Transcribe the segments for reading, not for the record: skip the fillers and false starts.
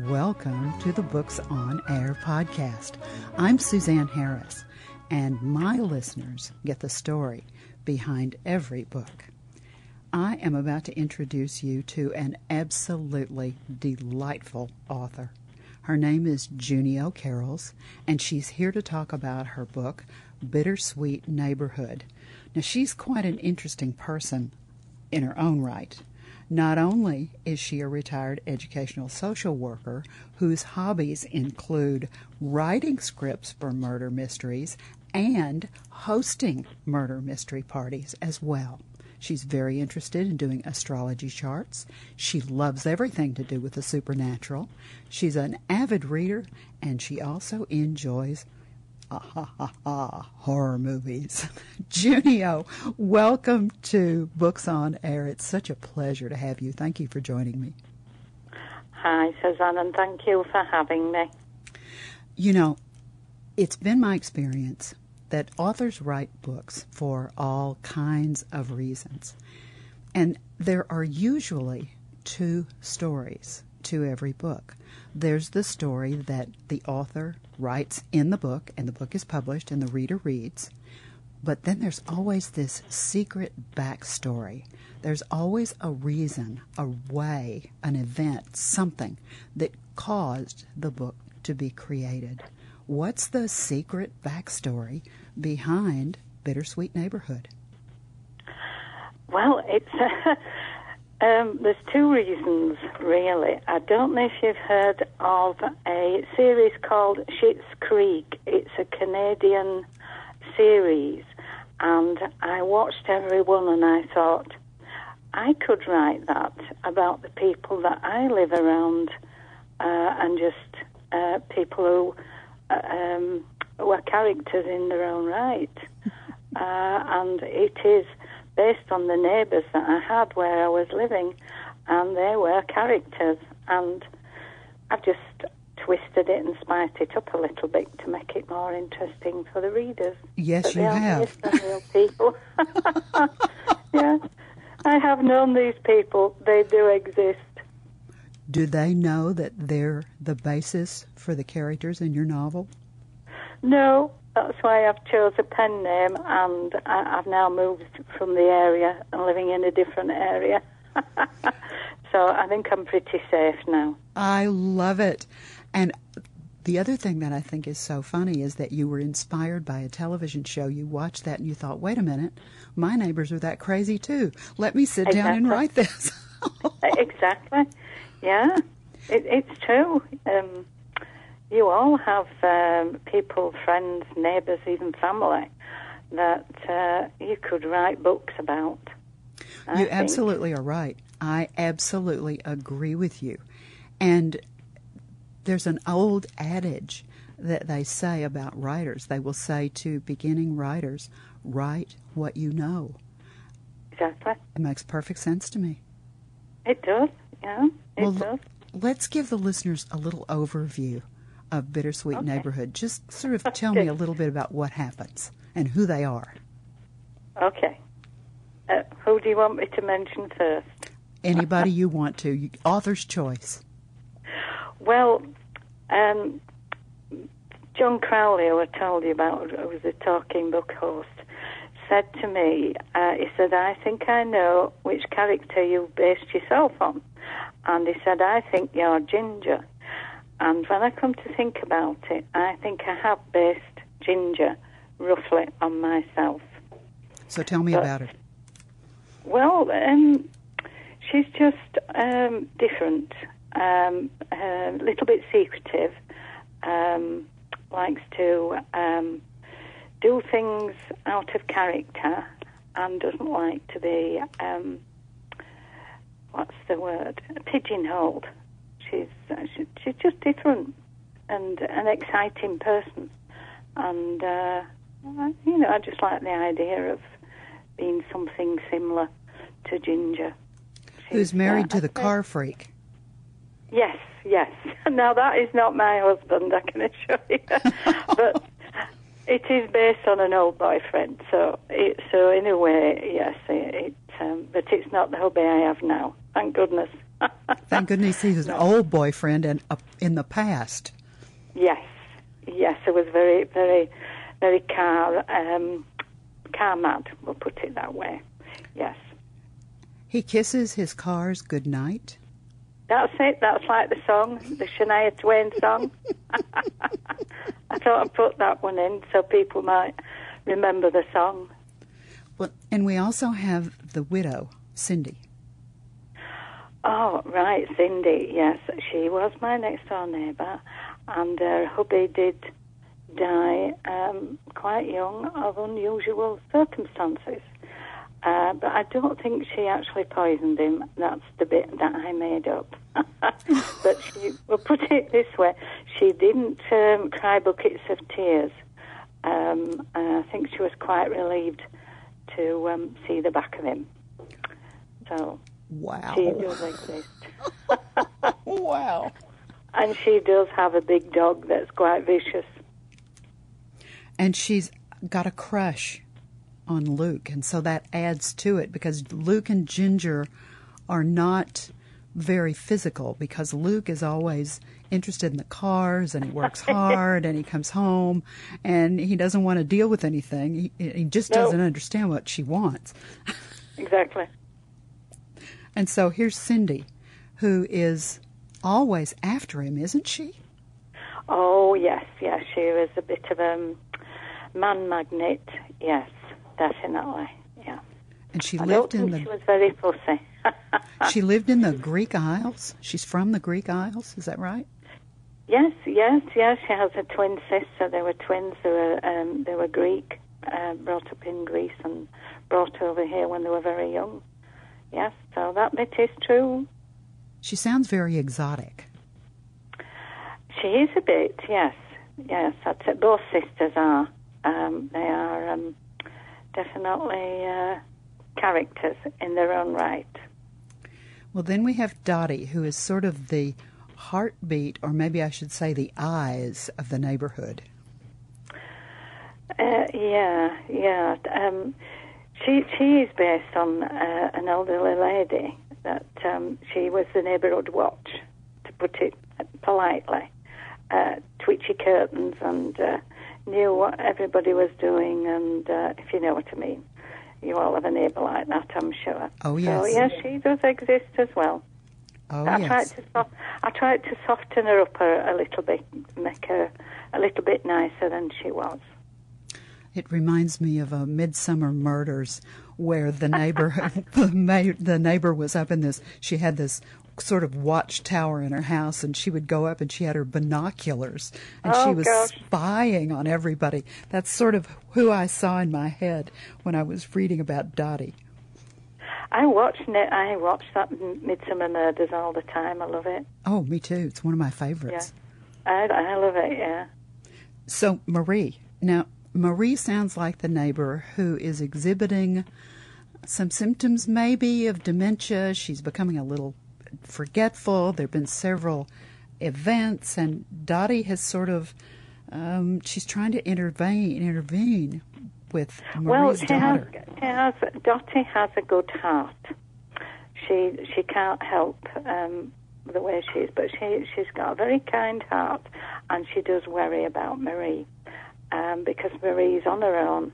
Welcome to the Books on Air podcast. I'm Suzanne Harris, and my listeners get the story behind every book. I am about to introduce you to an absolutely delightful author. Her name is Junio Carols, and she's here to talk about her book, Bittersweet Neighbourhood. Now, she's quite an interesting person in her own right. Not only is she a retired educational social worker whose hobbies include writing scripts for murder mysteries and hosting murder mystery parties as well. She's very interested in doing astrology charts. She loves everything to do with the supernatural. She's an avid reader, and she also enjoys horror movies. Junio, welcome to Books on Air. It's such a pleasure to have you. Thank you for joining me. Hi, Suzanne, and thank you for having me. You know, it's been my experience that authors write books for all kinds of reasons. And there are usually two stories to every book. There's the story that the author writes in the book, and the book is published, and the reader reads. But then there's always this secret backstory. There's always a reason, a way, an event, something that caused the book to be created. What's the secret backstory behind Bittersweet Neighbourhood? Well, it's there's two reasons, really. I don't know if you've heard of a series called Schitt's Creek. It's a Canadian series, and I watched every one and I thought, I could write that about the people that I live around, and just people who are characters in their own right. And it is based on the neighbours that I had where I was living, and they were characters, and I've just twisted it and spiced it up a little bit to make it more interesting for the readers. Yes, you have. But they are real people. Yeah, I have known these people. They do exist. Do they know that they're the basis for the characters in your novel? No. That's why I've chose a pen name, and I've now moved from the area and living in a different area. So I think I'm pretty safe now. I love it. And the other thing that I think is so funny is that you were inspired by a television show. You watched that and you thought, wait a minute, my neighbors are that crazy too. Let me sit down and write this. Exactly. Yeah, it's true. You all have people, friends, neighbours, even family that you could write books about. You absolutely are right. I absolutely agree with you. And there's an old adage that they say about writers. They will say to beginning writers, write what you know. Exactly. It makes perfect sense to me. It does, yeah, it does. Let's give the listeners a little overview of Bittersweet Neighbourhood. Just sort of tell me a little bit about what happens and who they are. Okay. Who do you want me to mention first? Anybody you want to. Author's choice. Well, John Crowley, who I told you about, who was a talking book host, said to me, he said, I think I know which character you've based yourself on. And he said, I think you're Ginger. And when I come to think about it, I think I have based Ginger roughly on myself. So tell me about her. Well, she's just different, a little bit secretive, likes to do things out of character, and doesn't like to be, pigeonholed. She's just different and an exciting person. And, I just like the idea of being something similar to Ginger. Who's married to the car freak. Yes. Now, that is not my husband, I can assure you. But it is based on an old boyfriend. So in a way, yes, but it's not the hubby I have now. Thank goodness. Thank goodness he was an old boyfriend and in the past. Yes, it was very, very, very car mad, we'll put it that way. Yes. He kisses his cars goodnight. That's it. That's like the song, the Shania Twain song. I thought I'd put that one in so people might remember the song. Well, and we also have the widow, Cindy. Oh, right, Cindy, yes. She was my next-door neighbour, and her hubby did die quite young of unusual circumstances. But I don't think she actually poisoned him. That's the bit that I made up. But we'll put it this way, she didn't cry buckets of tears. And I think she was quite relieved to see the back of him. So, wow. She does exist. Wow. And she does have a big dog that's quite vicious. And she's got a crush on Luke, and so that adds to it, because Luke and Ginger are not very physical, because Luke is always interested in the cars, and he works hard, and he comes home, and he doesn't want to deal with anything. He just doesn't understand what she wants. Exactly. And so here's Cindy, who is always after him, isn't she? Oh, yes. She was a bit of a man magnet, yes. Definitely, yeah. And she she was very fussy. She lived in the Greek Isles. She's from the Greek Isles, is that right? Yes. She has a twin sister. They were twins. They were Greek, brought up in Greece and brought over here when they were very young. Yes, so that bit is true. She sounds very exotic. She is a bit, yes. I'd say both sisters are. They are definitely characters in their own right. Well, then we have Dottie, who is sort of the heartbeat, or maybe I should say the eyes of the neighborhood. She is based on an elderly lady that she was the neighbourhood watch, to put it politely. Twitchy curtains and knew what everybody was doing, and if you know what I mean. You all have a neighbour like that, I'm sure. Oh, yes. So, yes, she does exist as well. Oh, yes. I tried to soften her up a little bit, make her a little bit nicer than she was. It reminds me of a Midsummer Murders, where the neighbor, the neighbor was up in this. She had this sort of watchtower in her house, and she would go up and she had her binoculars, and she was spying on everybody. That's sort of who I saw in my head when I was reading about Dottie. I watched that Midsummer Murders all the time. I love it. Oh, me too. It's one of my favorites. Yeah, I love it. Yeah. So Marie, now Marie sounds like the neighbor who is exhibiting some symptoms maybe of dementia. She's becoming a little forgetful. There have been several events, and Dottie has sort of, she's trying to intervene with Marie's daughter. Dottie has a good heart. She can't help the way she is, but she's got a very kind heart, and she does worry about Marie because Marie's on her own,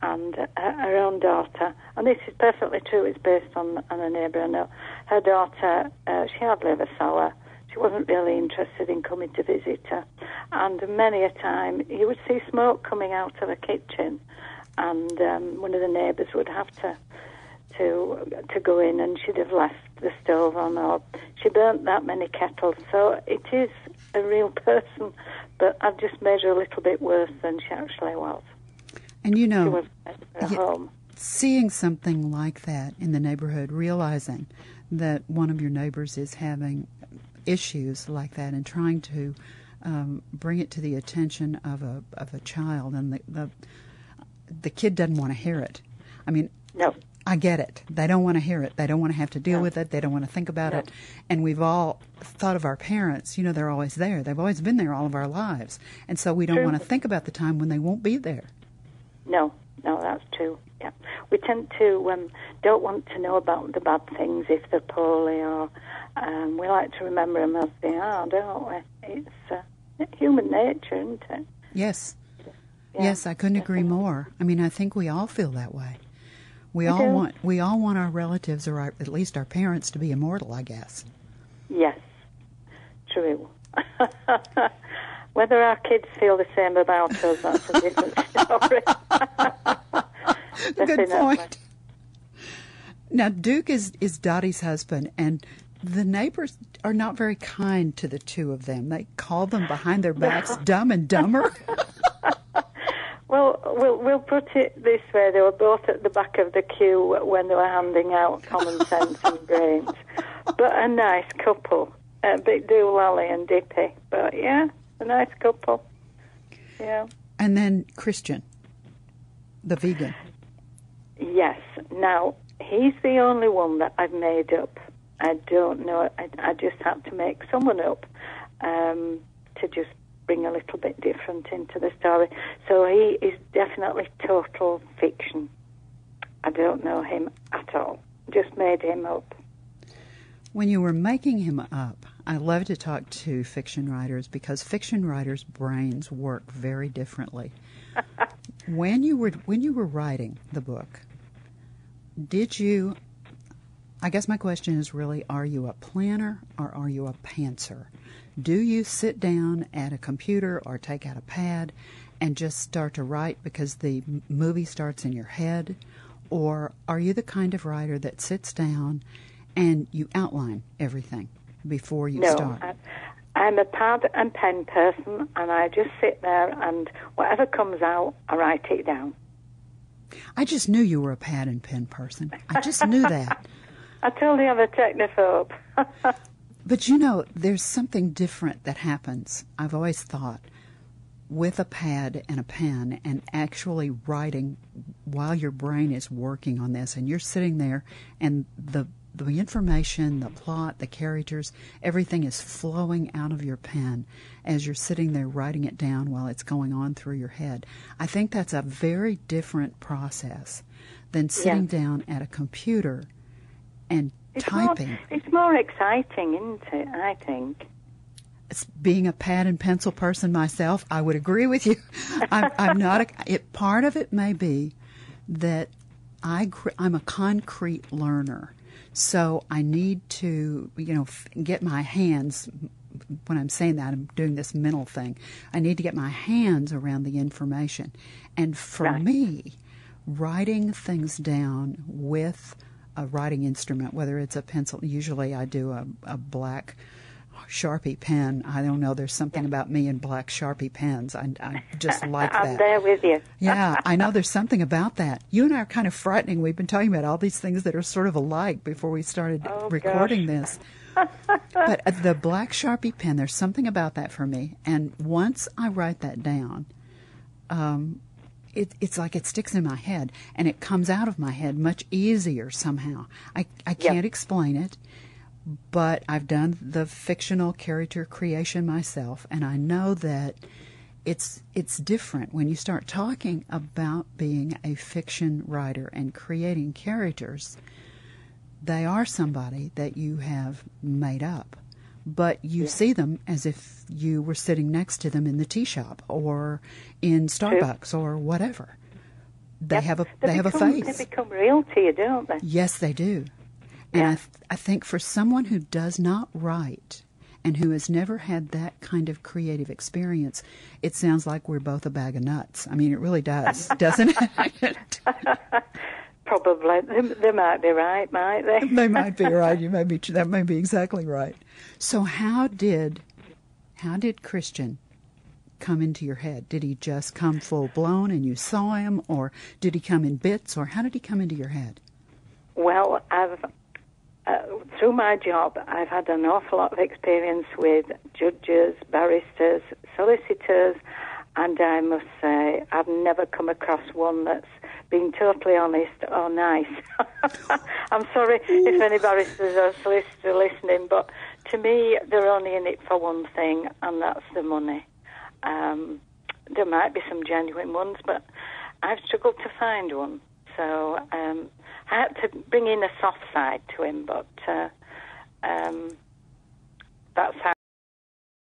and her own daughter, and this is perfectly true, it's based on a neighbour I know. Her daughter, she hardly ever saw her. She wasn't really interested in coming to visit her. And many a time, you would see smoke coming out of the kitchen, and one of the neighbours would have to go in, and she'd have left the stove on, or she burnt that many kettles. So it is a real person, but I've just made her a little bit worse than she actually was. And you know, she was at home. Seeing something like that in the neighborhood, realizing that one of your neighbors is having issues like that, and trying to bring it to the attention of a child, and the kid doesn't want to hear it. I mean, no. I get it. They don't want to hear it. They don't want to have to deal with it. They don't want to think about it. And we've all thought of our parents. You know, they're always there. They've always been there all of our lives. And so we don't want to think about the time when they won't be there. No, that's true. Yeah, we tend to don't want to know about the bad things if they're poorly, or We like to remember them as they are, don't we? It's human nature, isn't it? Yes. Yeah, Yes, I couldn't agree more. I mean, I think we all feel that way. We all want our relatives, or at least our parents, to be immortal, I guess. Yes, true. Whether our kids feel the same about us, that's a different story. Good point. Now, Duke is Dottie's husband, and the neighbors are not very kind to the two of them. They call them behind their backs Dumb and Dumber. Well, we'll put it this way. They were both at the back of the queue when they were handing out common sense and brains. But a nice couple. A bit doolally and dippy. But, yeah, a nice couple. Yeah. And then Christian, the vegan. Yes. Now, he's the only one that I've made up. I don't know. I just had to make someone up to just bring a little bit different into the story. So he is definitely total fiction. I don't know him at all. Just made him up. When you were making him up, I love to talk to fiction writers because fiction writers' brains work very differently. When you were writing the book, did you, I guess my question is really, are you a planner or are you a pantser? Do you sit down at a computer or take out a pad and just start to write because the movie starts in your head? Or are you the kind of writer that sits down and you outline everything before you start? No, I'm a pad and pen person, and I just sit there and whatever comes out, I write it down. I just knew you were a pad and pen person. I just knew that. I told you I'm a technophobe. But you know, there's something different that happens, I've always thought, with a pad and a pen and actually writing while your brain is working on this and you're sitting there and the information, the plot, the characters, everything is flowing out of your pen as you're sitting there writing it down while it's going on through your head. I think that's a very different process than sitting down at a computer and typing. It's more exciting, isn't it, I think? Being a pad and pencil person myself, I would agree with you. I'm not part of it may be that I'm a concrete learner. So I need to, get my hands, when I'm saying that, I'm doing this mental thing. I need to get my hands around the information. And for me, writing things down with a writing instrument, whether it's a pencil, usually I do a black Sharpie pen. I don't know, there's something about me and black Sharpie pens. I just like that. I'm there with you. Yeah, I know there's something about that. You and I are kind of frightening. We've been talking about all these things that are sort of alike before we started recording this. But the black Sharpie pen, there's something about that for me. And once I write that down, it's like it sticks in my head, and it comes out of my head much easier somehow. I can't explain it. But I've done the fictional character creation myself, and I know that it's different when you start talking about being a fiction writer and creating characters. They are somebody that you have made up, but you see them as if you were sitting next to them in the tea shop or in Starbucks or whatever. They have a face. They become real to you, don't they? Yes, they do. And I think for someone who does not write and who has never had that kind of creative experience, it sounds like we're both a bag of nuts. I mean, it really does, doesn't it? Probably. They might be right, might they? They might be right. That may be exactly right. So how did Christian come into your head? Did he just come full blown and you saw him, or did he come in bits, or how did he come into your head? Well, through my job, I've had an awful lot of experience with judges, barristers, solicitors, and I must say I've never come across one that's been totally honest or nice. I'm sorry if any barristers or solicitors are listening, but to me, they're only in it for one thing, and that's the money. There might be some genuine ones, but I've struggled to find one. So I had to bring in a soft side to him, but That's how